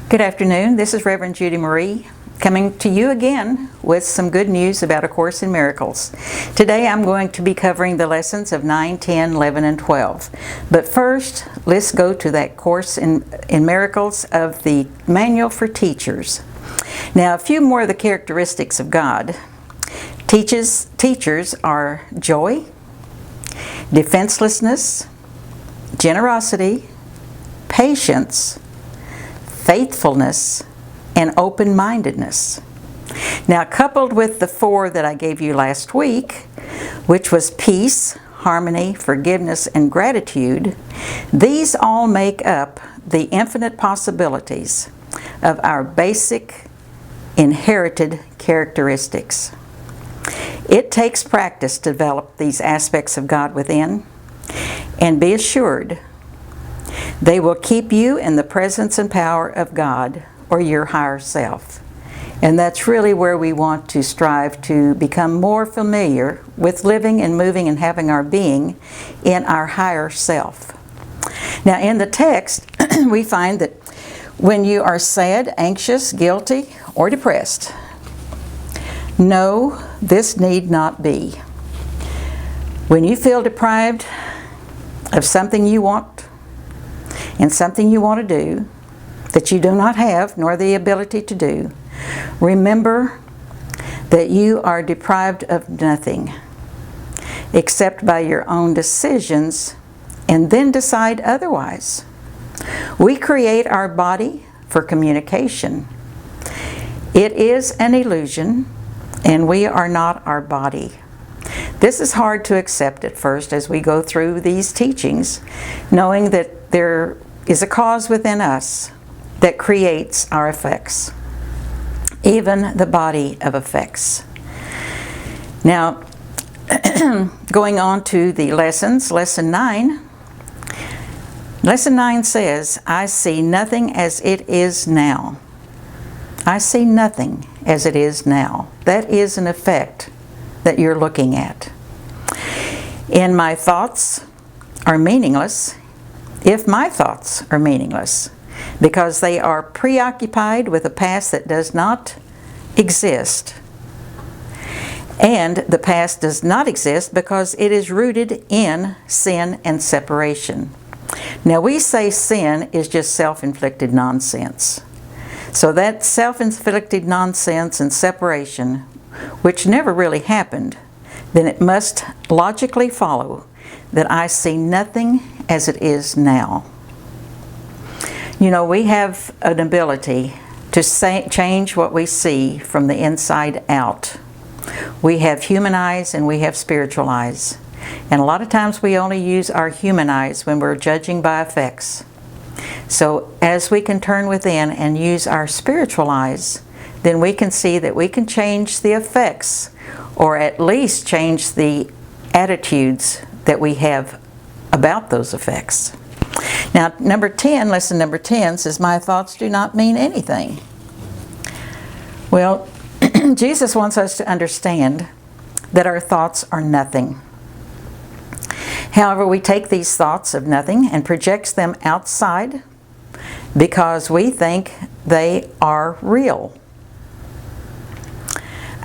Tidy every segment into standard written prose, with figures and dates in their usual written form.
Good afternoon. This is Reverend Judy Marie coming to you again with some good news about A Course in Miracles. Today I'm going to be covering the lessons of 9, 10, 11, and 12. But first, let's go to that Course in Miracles of the Manual for Teachers. Now, a few more of the characteristics of God. Teachers are joy, defenselessness, generosity, patience, faithfulness, and open-mindedness. Now, coupled with the 4 that I gave you last week, which was peace, harmony, forgiveness, and gratitude, these all make up the infinite possibilities of our basic inherited characteristics. It takes practice to develop these aspects of God within, and be assured they will keep you in the presence and power of God or your higher self. And that's really where we want to strive to become more familiar with living and moving and having our being in our higher self. Now, in the text, we find that when you are sad, anxious, guilty, or depressed, no, this need not be. When you feel deprived of something you want and something you want to do that you do not have nor the ability to do, remember that you are deprived of nothing except by your own decisions, and then decide otherwise. We create our body for communication. It is an illusion, and we are not our body. This is hard to accept at first as we go through these teachings, knowing that there is a cause within us that creates our effects, even the body of effects. Now, going on to the lessons, Lesson 9. Lesson 9 says, I see nothing as it is now. I see nothing as it is now. That is an effect that you're looking at. And my thoughts are meaningless if my thoughts are meaningless, because they are preoccupied with a past that does not exist. And the past does not exist because it is rooted in sin and separation. Now, we say sin is just self-inflicted nonsense. So that self-inflicted nonsense and separation, which never really happened, then it must logically follow that I see nothing as it is now. You know, we have an ability to change what we see from the inside out. We have human eyes and we have spiritual eyes. And a lot of times we only use our human eyes when we're judging by effects. So as we can turn within and use our spiritual eyes, then we can see that we can change the effects, or at least change the attitudes that we have about those effects. Now, number 10, lesson number 10 says, my thoughts do not mean anything. Well, Jesus wants us to understand that our thoughts are nothing. However, we take these thoughts of nothing and project them outside because we think they are real.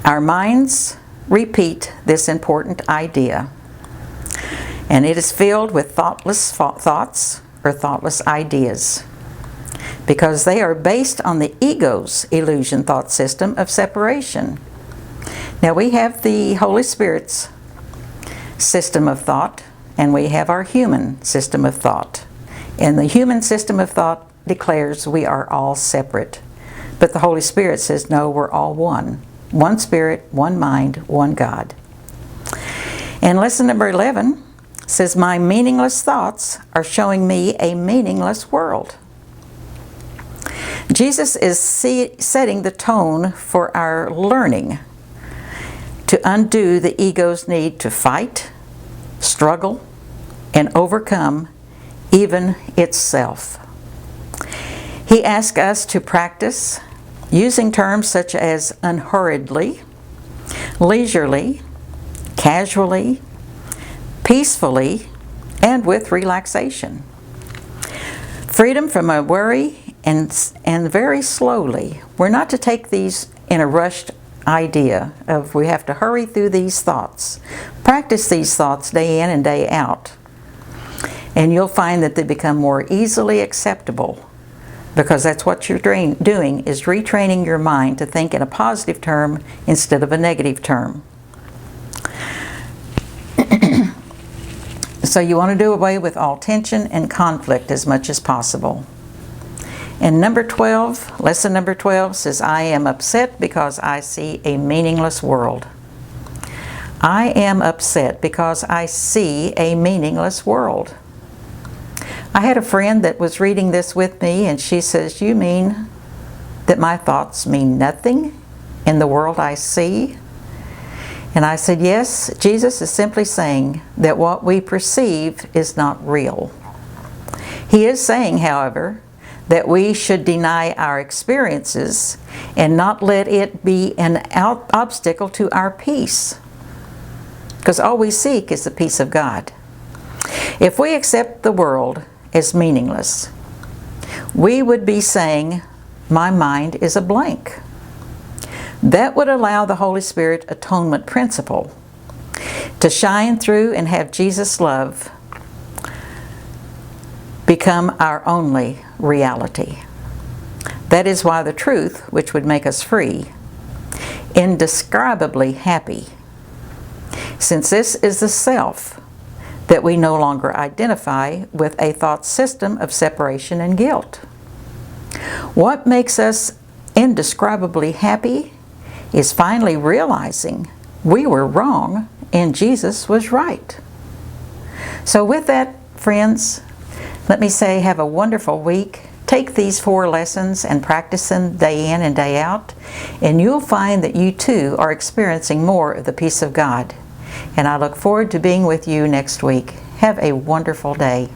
Our minds repeat this important idea, and it is filled with thoughtless thoughts or thoughtless ideas, because they are based on the ego's illusion thought system of separation. Now, we have the Holy Spirit's system of thought, and we have our human system of thought. And the human system of thought declares we are all separate. But the Holy Spirit says, no, we're all one. One Spirit, one mind, one God. And lesson number 11 says, my meaningless thoughts are showing me a meaningless world. Jesus is setting the tone for our learning to undo the ego's need to fight, struggle, and overcome even itself. He asks us to practice using terms such as unhurriedly, leisurely, casually, peacefully, and with relaxation. Freedom from a worry and very slowly. We're not to take these in a rushed idea of we have to hurry through these thoughts. Practice these thoughts day in and day out, and you'll find that they become more easily acceptable, because that's what you're doing, is retraining your mind to think in a positive term instead of a negative term. So you want to do away with all tension and conflict as much as possible. And number 12, lesson number 12 says, I am upset because I see a meaningless world. I am upset because I see a meaningless world. I had a friend that was reading this with me, and she says, you mean that my thoughts mean nothing in the world I see? And I said, yes, Jesus is simply saying that what we perceive is not real. He is saying, however, that we should deny our experiences and not let it be an obstacle to our peace, because all we seek is the peace of God. If we accept the world as meaningless, we would be saying, my mind is a blank. That would allow the Holy Spirit atonement principle to shine through and have Jesus' love become our only reality. That is why the truth, which would make us free, indescribably happy, since this is the self that we no longer identify with a thought system of separation and guilt. What makes us indescribably happy is finally realizing we were wrong and Jesus was right. So with that, friends, let me say have a wonderful week. Take these 4 lessons and practice them day in and day out, and you'll find that you too are experiencing more of the peace of God. And I look forward to being with you next week. Have a wonderful day.